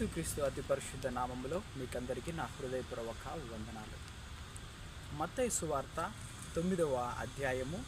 యేసుక్రీస్తు అతి పరిశుద్ధ నామములో మీకందరికీ నా హృదయపూర్వక వందనాలు. మత్తయి సువార్త 9వ అధ్యాయము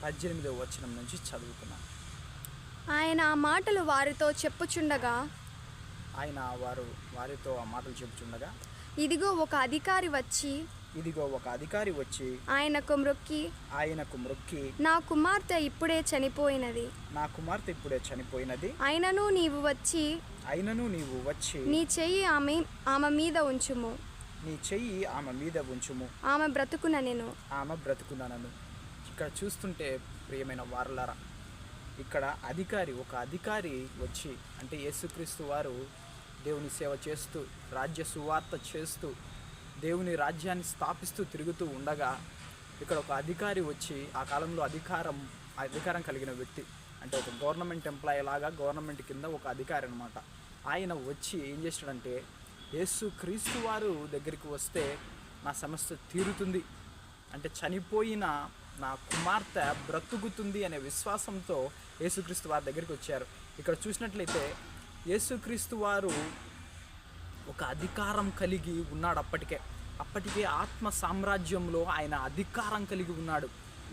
18వ వచనం నుంచి చదువుకున్నాను. ఆయన ఆ మాటలు వారితో చెప్పుచుండగా వారితో ఆ మాటలు చెప్పుచుండగా ఇదిగో ఒక అధికారి వచ్చి ఆయనకు మ్రొక్కి నా కుమార్తె ఇప్పుడే చనిపోయినది, అయినను నీవు వచ్చి నీ చెయ్యి ఆమె మీద ఉంచుము, ఆమె బ్రతుకుననెను. ఇక్కడ చూస్తుంటే ప్రియమైన వారలారా, ఇక్కడ ఒక అధికారి వచ్చి, అంటే యేసుక్రీస్తు వారు దేవుని సేవ చేస్తూ, రాజ్య సువార్త చేస్తూ, దేవుని రాజ్యాన్ని స్థాపిస్తూ తిరుగుతూ ఉండగా ఇక్కడ ఒక అధికారి వచ్చి, ఆ కాలంలో అధికారం కలిగిన వ్యక్తి, అంటే ఒక గవర్నమెంట్ ఎంప్లాయీ లాగా, గవర్నమెంట్ కింద ఒక అధికారి అనమాట. ఆయన వచ్చి ఏం చేస్తాడంటే, యేసుక్రీస్తు వారు దగ్గరికి వస్తే నా సమస్య తీరుతుంది, అంటే చనిపోయిన నా కుమార్తె బ్రతుకుతుంది అనే విశ్వాసంతో యేసుక్రీస్తు వారి దగ్గరికి వచ్చారు. ఇక్కడ చూసినట్లయితే యేసుక్రీస్తు వారు ఒక అధికారం కలిగి ఉన్నాడు. అప్పటికే ఆత్మ సామ్రాజ్యంలో ఆయన అధికారం కలిగి ఉన్నాడు.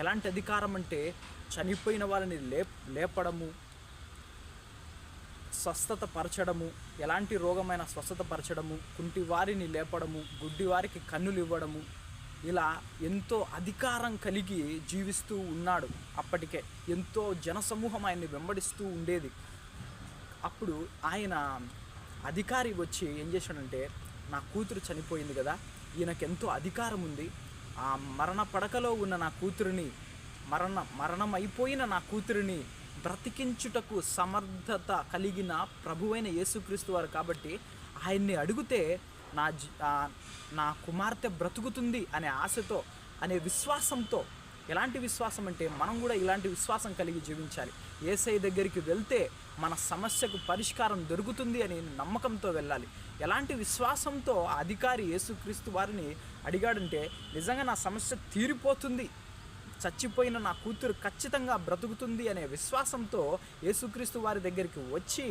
ఎలాంటి అధికారం అంటే, చనిపోయిన వాళ్ళని లేపడము, స్వస్థత పరచడము, ఎలాంటి రోగమైన స్వస్థత పరచడము, కుంటి వారిని లేపడము, గుడ్డి వారికి కన్నులు ఇవ్వడము, ఇలా ఎంతో అధికారం కలిగి జీవిస్తూ ఉన్నాడు. అప్పటికే ఎంతో జనసమూహం ఆయన్ని వెంబడిస్తూ ఉండేది. అప్పుడు ఆయన అధికారి వచ్చి ఏం చేశాడంటే, నా కూతురు చనిపోయింది కదా, ఈయనకెంతో అధికారం ఉంది, ఆ మరణ పడకలో ఉన్న నా కూతురిని, మరణమైపోయిన నా కూతురిని బ్రతికించుటకు సమర్థత కలిగిన ప్రభువైన యేసుక్రీస్తు వారు కాబట్టి ఆయన్ని అడిగితే నా కుమార్తె బ్రతుకుతుంది అనే ఆశతో, అనే విశ్వాసంతో. ఎలాంటి విశ్వాసం అంటే, మనం కూడా ఇలాంటి విశ్వాసం కలిగి జీవించాలి. యేసయ్య దగ్గరికి వెళ్తే మన సమస్యకు పరిష్కారం దొరుకుతుంది అని నమ్మకంతో వెళ్ళాలి. ఎలాంటి విశ్వాసంతో ఆ అధికారి యేసుక్రీస్తు వారిని అడిగాడంటే, నిజంగా నా సమస్య తీరిపోతుంది, చచ్చిపోయిన నా కూతురు ఖచ్చితంగా బ్రతుకుతుంది అనే విశ్వాసంతో యేసుక్రీస్తు వారి దగ్గరికి వచ్చి,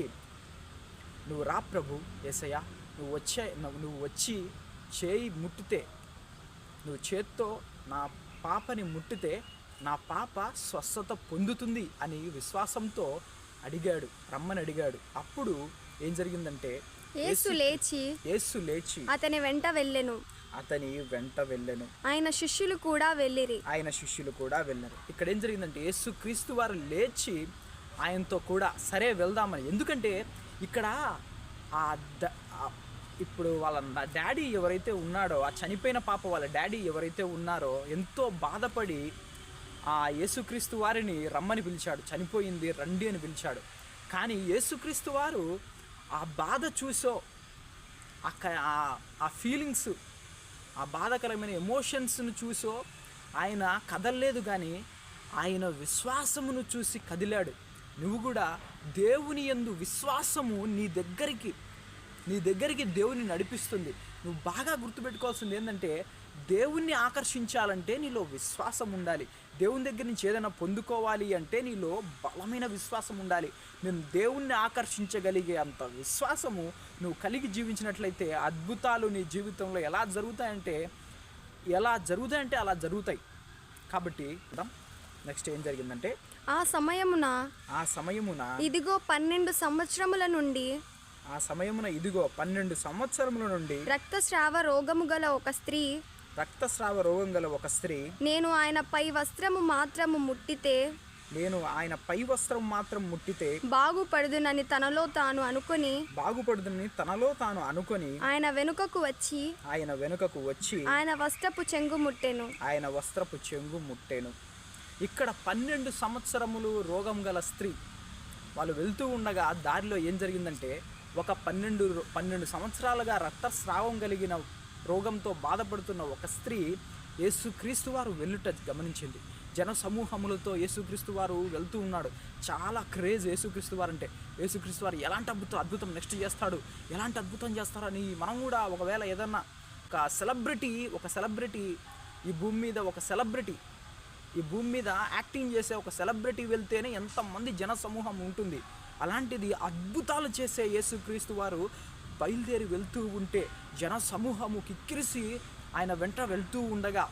నువ్వు రా ప్రభు యేసయ్య, నువ్వు వచ్చి చేయి ముట్టితే, నువ్వు చేత్తో నా పాపని ముట్టితే నా పాప స్వస్థత పొందుతుంది అని విశ్వాసంతో రమ్మని అడిగాడు. అప్పుడు ఏం జరిగిందంటే, యేసు లేచి అతని వెంట వెళ్ళెను. ఆయన శిష్యులు కూడా వెళ్ళిరి. ఇక్కడ ఏం జరిగిందంటే, యేసుక్రీస్తు వారు లేచి ఆయనతో కూడా సరే వెళ్దామని. ఎందుకంటే ఇక్కడ ఇప్పుడు వాళ్ళ డాడీ ఎవరైతే ఉన్నాడో, ఆ చనిపోయిన పాప వాళ్ళ డాడీ ఎవరైతే ఉన్నారో, ఎంతో బాధపడి ఆ యేసుక్రీస్తు వారిని రమ్మని పిలిచాడు, చనిపోయింది రండి అని పిలిచాడు. కానీ యేసుక్రీస్తు వారు ఆ బాధ చూసో, ఆ ఫీలింగ్స్, ఆ బాధాకరమైన ఎమోషన్స్ను చూసో ఆయన కదలలేదు, కానీ ఆయన విశ్వాసమును చూసి కదిలాడు. నువ్వు కూడా దేవుని యందు విశ్వాసము నీ దగ్గరికి దేవుని నడిపిస్తుంది. నువ్వు బాగా గుర్తుపెట్టుకోవాల్సింది ఏంటంటే, దేవుణ్ణి ఆకర్షించాలంటే నీలో విశ్వాసం ఉండాలి. దేవుని దగ్గర నుంచి ఏదైనా పొందుకోవాలి అంటే నీలో బలమైన విశ్వాసం ఉండాలి. నేను దేవుణ్ణి ఆకర్షించగలిగే అంత విశ్వాసము నువ్వు కలిగి జీవించినట్లయితే అద్భుతాలు నీ జీవితంలో ఎలా జరుగుతాయంటే అలా జరుగుతాయి. కాబట్టి నెక్స్ట్ ఏం జరిగిందంటే, ఆ సమయమున ఇదిగో 12 సంవత్సరముల నుండి రక్తస్రావ రోగము గల ఒక స్త్రీ నేను ఆయన పై వస్త్రము మాత్రము ముట్టితే బాగుపడుదునని తనలో తాను అనుకొని ఆయన వెనుకకు వచ్చి ఆయన వస్త్రపు చెంగు ముట్టెను. ఇక్కడ 12 సంవత్సరములు రోగం గల స్త్రీ వాళ్ళు వెళ్తూ ఉండగా దారిలో ఏం జరిగిందంటే, ఒక 12 సంవత్సరాలుగా రక్తస్రావం కలిగిన రోగంతో బాధపడుతున్న ఒక స్త్రీ యేసుక్రీస్తు వారు వెళ్ళుట గమనించింది. జన సమూహములతో యేసుక్రీస్తు వారు వెళ్తూ ఉన్నాడు. చాలా క్రేజ్ యేసుక్రీస్తు వారు అంటే. యేసుక్రీస్తు వారు ఎలాంటి అద్భుతం నెక్స్ట్ చేస్తాడు, ఎలాంటి అద్భుతం చేస్తారని మనం కూడా ఒకవేళ ఏదన్నా ఒక సెలబ్రిటీ ఈ భూమి మీద యాక్టింగ్ చేసే ఒక సెలబ్రిటీ వెళ్తేనే ఎంతమంది జన సమూహం ఉంటుంది. అలాంటిది అద్భుతాలు చేసే యేసుక్రీస్తు వారు బయలుదేరి వెళ్తూ ఉంటే జన సమూహము కిక్కిరిసి ఆయన వెంట వెళ్తూ ఉండగా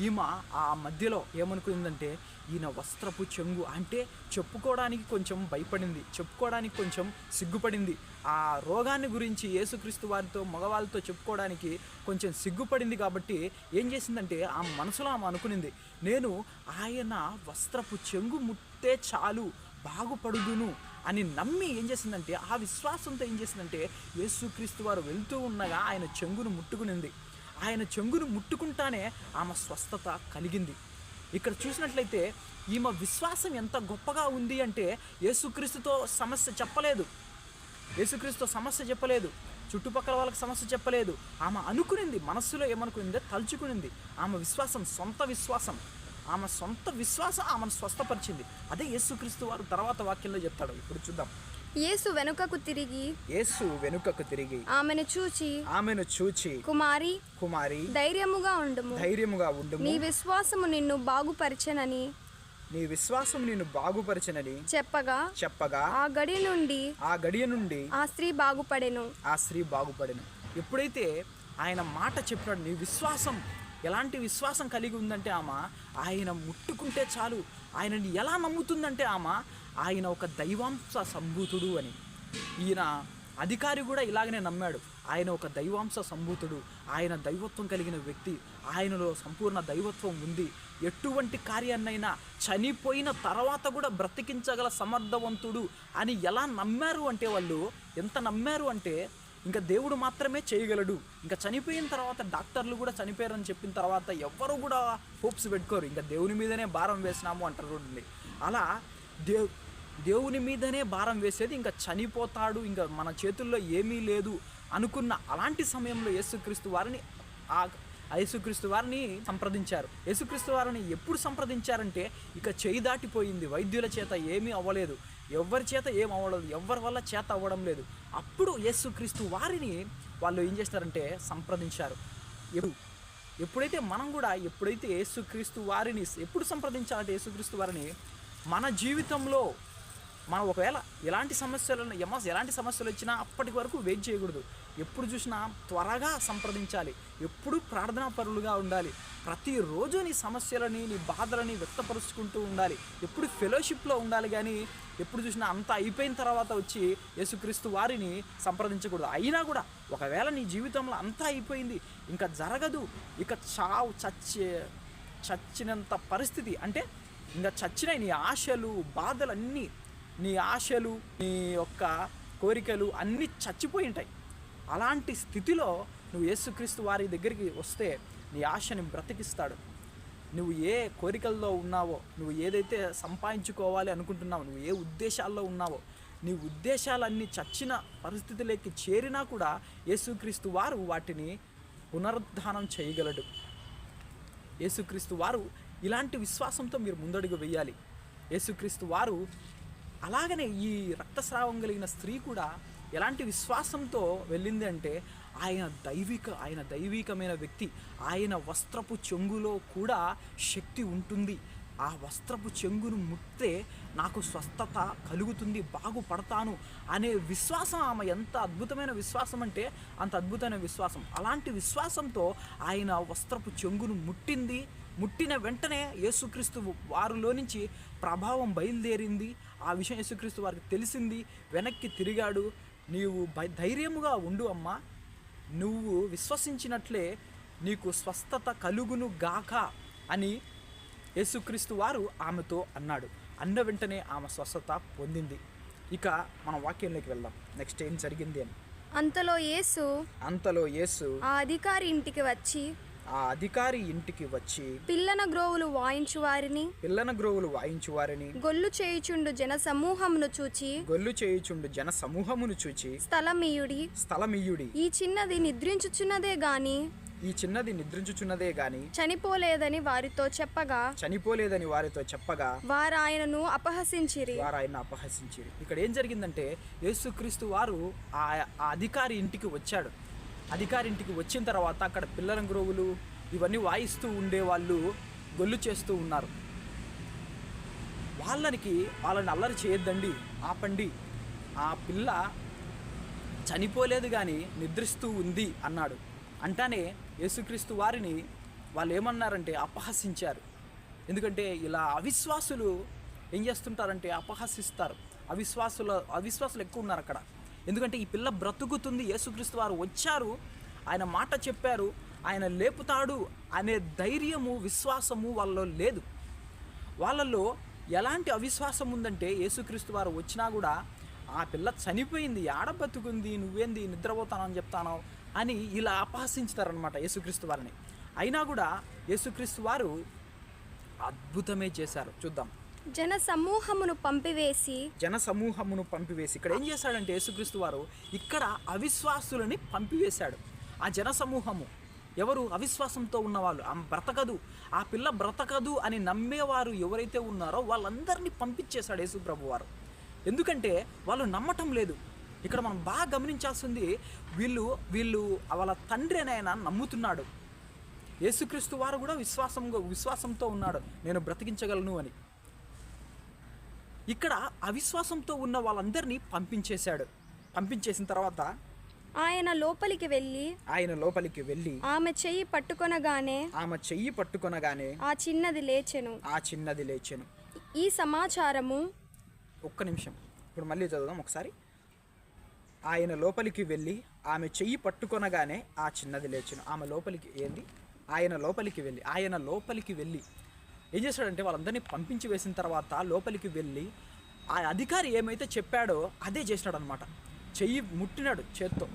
ఈమె ఆ మధ్యలో ఏమనుకుందంటే ఈయన వస్త్రపు చెంగు అంటే చెప్పుకోవడానికి కొంచెం భయపడింది, చెప్పుకోవడానికి కొంచెం సిగ్గుపడింది. ఆ రోగాన్ని గురించి యేసుక్రీస్తు వారితో మగవాళ్ళతో చెప్పుకోవడానికి కొంచెం సిగ్గుపడింది. కాబట్టి ఏం చేసిందంటే ఆ మనసులో ఆమె అనుకునింది, నేను ఆయన వస్త్రపు చెంగు ముట్టే చాలు బాగుపడుదును అని నమ్మి ఏం చేసిందంటే ఆ విశ్వాసంతో ఏం చేసిందంటే యేసుక్రీస్తు వారు వెళ్తూ ఉండగా ఆయన చెంగును ముట్టుకునింది. ఆయన చెంగును ముట్టుకుంటానే ఆమె స్వస్థత కలిగింది. ఇక్కడ చూసినట్లయితే ఈమె విశ్వాసం ఎంత గొప్పగా ఉంది అంటే యేసుక్రీస్తుతో సమస్య చెప్పలేదు, యేసుక్రీస్తుతో సమస్య చెప్పలేదు, చుట్టుపక్కల వాళ్ళకి సమస్య చెప్పలేదు. ఆమె అనుకునింది, మనస్సులో ఏమనుకునిందో తలుచుకునింది. ఆమె విశ్వాసం సొంత విశ్వాసం, ఆమె సొంత విశ్వాసం ఆమెను స్వస్థపరిచింది. అదే యేసుక్రీస్తు వారు తర్వాత వాక్యంలో చెప్తాడు. ఇప్పుడు చూద్దాం. యేసు వెనుకకు తిరిగి ఆమెను చూచి కుమారి ధైర్యముగా ఉండుము, నీ విశ్వాసము నిన్ను బాగుపరిచెనని చెప్పగా ఆ గడియ నుండి ఆ స్త్రీ బాగుపడెను. ఎప్పుడైతే ఆయన మాట చెప్పినాడు, నీ విశ్వాసం ఎలాంటి విశ్వాసం కలిగి ఉందంటే ఆమె ఆయన ముట్టుకుంటే చాలు. ఆయనని ఎలా నమ్ముతుందంటే ఆయన ఒక దైవాంశ సంభూతుడు అని. ఈయన అధికారి కూడా ఇలాగనే నమ్మాడు, ఆయన ఒక దైవాంశ సంభూతుడు, ఆయన దైవత్వం కలిగిన వ్యక్తి, ఆయనలో సంపూర్ణ దైవత్వం ఉంది, ఎటువంటి కార్యాన్నైనా చనిపోయిన తర్వాత కూడా బ్రతికించగల సమర్థవంతుడు అని ఎలా నమ్మారు అంటే వాళ్ళు ఎంత నమ్మారు అంటే ఇంకా దేవుడు మాత్రమే చేయగలడు, ఇంకా చనిపోయిన తర్వాత డాక్టర్లు కూడా చనిపోయారని చెప్పిన తర్వాత ఎవ్వరు కూడా హోప్స్ పెట్టుకోరు, ఇంకా దేవుని మీదనే భారం వేసినాము అంటారు చూడండి. అలా దేవుని మీదనే భారం వేసేది, ఇంకా చనిపోతాడు, ఇంకా మన చేతుల్లో ఏమీ లేదు అనుకున్న అలాంటి సమయంలో యేసుక్రీస్తు వారిని సంప్రదించారు. యేసుక్రీస్తు వారిని ఎప్పుడు సంప్రదించారంటే ఇక చేయి దాటిపోయింది, వైద్యుల చేత ఏమీ అవ్వలేదు, ఎవరి చేత ఏం అవ్వలేదు, ఎవరి వల్ల చేత అవ్వడం లేదు. అప్పుడు యేసుక్రీస్తు వారిని వాళ్ళు ఏం చేస్తారంటే సంప్రదించారు. ఎప్పుడైతే మనం కూడా యేసుక్రీస్తు వారిని ఎప్పుడు సంప్రదించాలంటే యేసుక్రీస్తు వారిని మన జీవితంలో మనం ఒకవేళ ఎలాంటి సమస్యలు వచ్చినా అప్పటి వరకు వెయిట్ చేయకూడదు. ఎప్పుడు చూసినా త్వరగా సంప్రదించాలి, ఎప్పుడు ప్రార్థనా పరులుగా ఉండాలి, ప్రతిరోజు నీ సమస్యలని నీ బాధలని వ్యక్తపరుచుకుంటూ ఉండాలి, ఎప్పుడు ఫెలోషిప్లో ఉండాలి. కానీ ఎప్పుడు చూసినా అంతా అయిపోయిన తర్వాత వచ్చి యేసుక్రీస్తు వారిని సంప్రదించకూడదు. అయినా కూడా ఒకవేళ నీ జీవితంలో అంతా అయిపోయింది, ఇంకా జరగదు, ఇక చచ్చినంత పరిస్థితి అంటే ఇంకా చచ్చినాయి నీ ఆశలు బాధలన్నీ, నీ ఆశలు నీ యొక్క కోరికలు అన్నీ చచ్చిపోయి ఉంటాయి. అలాంటి స్థితిలో నువ్వు యేసుక్రీస్తు వారి దగ్గరికి వస్తే నీ ఆశని బ్రతికిస్తాడు. నువ్వు ఏ కోరికల్లో ఉన్నావో, నువ్వు ఏదైతే సంపాదించుకోవాలి అనుకుంటున్నావో, నువ్వు ఏ ఉద్దేశాల్లో ఉన్నావో, నీ ఉద్దేశాలన్నీ చచ్చిన పరిస్థితిలోకి చేరినా కూడా యేసుక్రీస్తు వారు వాటిని పునరుద్ధానం చేయగలడు. యేసుక్రీస్తు వారు ఇలాంటి విశ్వాసంతో మీరు ముందడుగు వేయాలి. యేసుక్రీస్తు వారు అలాగనే ఈ రక్తస్రావం కలిగిన స్త్రీ కూడా ఎలాంటి విశ్వాసంతో వెళ్ళింది అంటే ఆయన దైవికమైన వ్యక్తి, ఆయన వస్త్రపు చెంగులో కూడా శక్తి ఉంటుంది, ఆ వస్త్రపు చెంగును ముట్టే నాకు స్వస్థత కలుగుతుంది, బాగుపడతాను అనే విశ్వాసం ఆమె ఎంత అద్భుతమైన విశ్వాసం అంటే అంత అద్భుతమైన విశ్వాసం. అలాంటి విశ్వాసంతో ఆయన వస్త్రపు చెంగును ముట్టిన వెంటనే యేసుక్రీస్తు వారిలో నుంచి ప్రభావం బయలుదేరింది. ఆ విషయం యేసుక్రీస్తు వారికి తెలిసింది, వెనక్కి తిరిగాడు. నీవు ధైర్యముగా ఉండు అమ్మా, నువ్వు విశ్వసించినట్లే నీకు స్వస్థత కలుగును గాక అని యేసుక్రీస్తు వారు ఆమెతో అన్నాడు. అన్న వెంటనే ఆమె స్వస్థత పొందింది. ఇక మన వాక్యంలోకి వెళ్దాం, నెక్స్ట్ ఏం జరిగింది అని. అంతలో యేసు ఆ అధికారి ఇంటికి వచ్చి పిల్లన గ్రోవులు వాయించు వారిని గొల్లు చేయుచుండు జన సమూహమును చూచి స్థలమియుడి ఈ చిన్నది నిద్రించుచున్నదే గాని చనిపోలేదని వారితో చెప్పగా వారు ఆయనను అపహసించిరి. ఇక్కడ ఏం జరిగిందంటే యేసుక్రీస్తు వారు ఆ అధికారి ఇంటికి వచ్చాడు. అధికారి ఇంటికి వచ్చిన తర్వాత అక్కడ పిల్లల గ్రోవులు ఇవన్నీ వాయిస్తూ ఉండేవాళ్ళు గొల్లు చేస్తూ ఉన్నారు. వాళ్ళని అల్లరి చేయొద్దండి, ఆపండి, ఆ పిల్ల చనిపోలేదు కానీ నిద్రిస్తూ ఉంది అన్నాడు. అంటానే యేసుక్రీస్తు వారిని వాళ్ళు ఏమన్నారంటే అపహసించారు. ఎందుకంటే ఇలా అవిశ్వాసులు ఏం చేస్తుంటారంటే అపహసిస్తారు. అవిశ్వాసులు ఎక్కువ ఉన్నారు అక్కడ. ఎందుకంటే ఈ పిల్ల బ్రతుకుతుంది, యేసుక్రీస్తు వారు వచ్చారు, ఆయన మాట చెప్పారు, ఆయన లేపుతాడు అనే ధైర్యము విశ్వాసము వాళ్ళలో లేదు. వాళ్ళల్లో ఎలాంటి అవిశ్వాసం ఉందంటే యేసుక్రీస్తు వారు వచ్చినా కూడా ఆ పిల్ల చనిపోయింది, ఆడ బతుకుంది, నువ్వేంది నిద్రపోతానని చెప్తాను అని ఇలా అపహసించుతారనమాట యేసుక్రీస్తు వారిని. అయినా కూడా యేసుక్రీస్తు వారు అద్భుతమే చేశారు. చూద్దాం. జన సమూహమును పంపివేసి ఇక్కడ ఏం చేశాడంటే యేసుక్రీస్తు వారు ఇక్కడ అవిశ్వాసులని పంపివేశాడు. ఆ జన సమూహము ఎవరు? అవిశ్వాసంతో ఉన్నవాళ్ళు, ఆమె బ్రతకదు, ఆ పిల్ల బ్రతకదు అని నమ్మేవారు ఎవరైతే ఉన్నారో వాళ్ళందరినీ పంపించేశాడు యేసు ప్రభు వారు. ఎందుకంటే వాళ్ళు నమ్మటం లేదు. ఇక్కడ మనం బాగా గమనించాల్సింది, వీళ్ళు వాళ్ళ తండ్రి అని ఆయన నమ్ముతున్నాడు. యేసుక్రీస్తు వారు కూడా విశ్వాసంతో ఉన్నాడు, నేను బ్రతికించగలను అని. ఇక్కడ అవిశ్వాసంతో ఉన్న వాళ్ళందరినీ పంపించేసిన తర్వాత ఆయన లోపలికి వెళ్ళి ఆమె చెయ్యి పట్టుకొనగానే ఆ చిన్నది లేచెను. ఈ సమాచారము ఒక్క నిమిషం, ఇప్పుడు మళ్ళీ చదువుదాం ఒకసారి. ఆయన లోపలికి వెళ్ళి ఆమె చెయ్యి పట్టుకొనగానే ఆ చిన్నది లేచెను. ఆయన లోపలికి వెళ్ళి ఏం చేశాడంటే వాళ్ళందరినీ పంపించి వేసిన తర్వాత లోపలికి వెళ్ళి ఆ అధికారి ఏమైతే చెప్పాడో అదే చేసినాడు అనమాట. చెయ్యి ముట్టినాడు చేత్తో.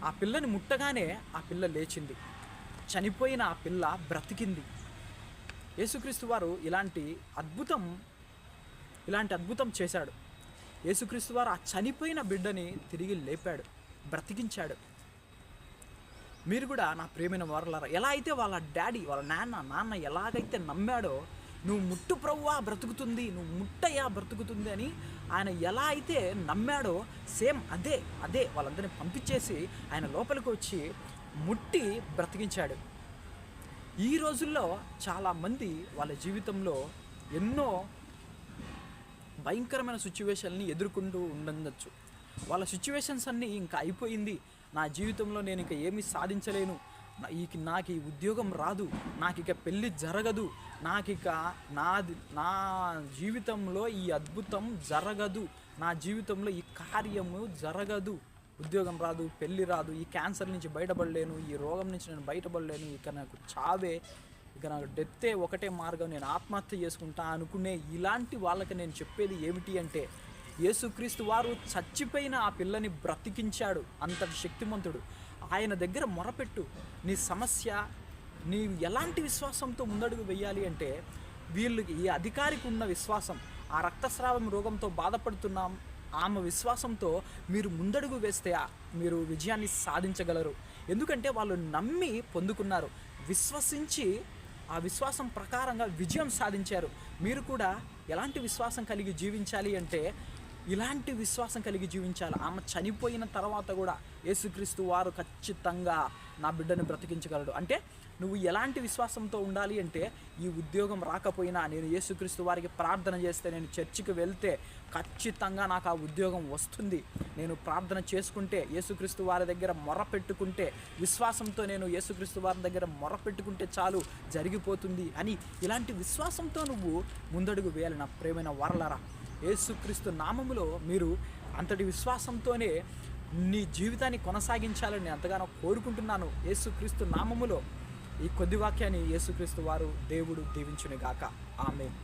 ఆ పిల్లని ముట్టగానే ఆ పిల్ల లేచింది. చనిపోయిన ఆ పిల్ల బ్రతికింది. యేసుక్రీస్తు వారు ఇలాంటి అద్భుతం చేశాడు. యేసుక్రీస్తు వారు ఆ చనిపోయిన బిడ్డని తిరిగి లేపాడు, బ్రతికించాడు. మీరు కూడా నా ప్రియమైన వారలారా, ఎలా అయితే వాళ్ళ డాడీ వాళ్ళ నాన్న ఎలాగైతే నమ్మాడో, నువ్వు ముట్టు ప్రభువా బ్రతుకుతుంది, నువ్వు ముట్టయ్యా బ్రతుకుతుంది అని ఆయన ఎలా అయితే నమ్మాడో సేమ్ అదే వాళ్ళందరినీ పంపించేసి ఆయన లోపలికి వచ్చి ముట్టి బ్రతికించాడు. ఈ రోజుల్లో చాలామంది వాళ్ళ జీవితంలో ఎన్నో భయంకరమైన సిచ్యువేషన్ని ఎదుర్కొంటూ ఉండవచ్చు. వాళ్ళ సిచ్యువేషన్స్ అన్నీ ఇంకా అయిపోయింది, నా జీవితంలో నేను ఇక ఏమీ సాధించలేను, నాకు ఈ ఉద్యోగం రాదు, నాకు ఇక పెళ్ళి జరగదు, నాకిక నా జీవితంలో ఈ అద్భుతం జరగదు, నా జీవితంలో ఈ కార్యము జరగదు, ఉద్యోగం రాదు, పెళ్ళి రాదు, ఈ క్యాన్సర్ నుంచి బయటపడలేను, ఈ రోగం నుంచి నేను బయటపడలేను, ఇక నాకు చావే, ఇక నాకు డెత్తే ఒకటే మార్గం, నేను ఆత్మహత్య చేసుకుంటా అనుకునే ఇలాంటి వాళ్ళకి నేను చెప్పేది ఏమిటి అంటే, యేసుక్రీస్తు వారు చచ్చిపోయిన ఆ పిల్లని బ్రతికించాడు. అంతటి శక్తిమంతుడు. ఆయన దగ్గర మొరపెట్టు. నీ సమస్య, నీవు ఎలాంటి విశ్వాసంతో ముందడుగు వెయ్యాలి అంటే, వీళ్ళకి ఈ అధికారికి ఉన్న విశ్వాసం, ఆ రక్తస్రావం రోగంతో బాధపడుతున్నాం ఆమె విశ్వాసంతో మీరు ముందడుగు వేస్తే మీరు విజయాన్ని సాధించగలరు. ఎందుకంటే వాళ్ళు నమ్మి పొందుకున్నారు, విశ్వసించి ఆ విశ్వాసం ప్రకారంగా విజయం సాధించారు. మీరు కూడా ఎలాంటి విశ్వాసం కలిగి జీవించాలి అంటే, ఇలాంటి విశ్వాసం కలిగి జీవించాలి. ఆమె చనిపోయిన తర్వాత కూడా యేసుక్రీస్తు వారు ఖచ్చితంగా నా బిడ్డను బ్రతికించగలడు. అంటే నువ్వు ఎలాంటి విశ్వాసంతో ఉండాలి అంటే, ఈ ఉద్యోగం రాకపోయినా నేను యేసుక్రీస్తు వారికి ప్రార్థన చేస్తే, నేను చర్చికి వెళ్తే ఖచ్చితంగా నాకు ఆ ఉద్యోగం వస్తుంది, నేను ప్రార్థన చేసుకుంటే, యేసుక్రీస్తు వారి దగ్గర మొరపెట్టుకుంటే, విశ్వాసంతో నేను యేసుక్రీస్తు వారి దగ్గర మొరపెట్టుకుంటే చాలు జరిగిపోతుంది అని ఇలాంటి విశ్వాసంతో నువ్వు ముందడుగు వేయాలి. నా ప్రియమైన వారలారా, యేసుక్రీస్తు నామములో మీరు అంతటి విశ్వాసంతోనే నీ జీవితాన్ని కొనసాగించాలని నేను ఎంతగానో కోరుకుంటున్నాను. యేసుక్రీస్తు నామములో ఈ కొద్ది వాక్యాన్ని యేసుక్రీస్తు వారు దేవుడు దీవించును గాక. ఆమేన్.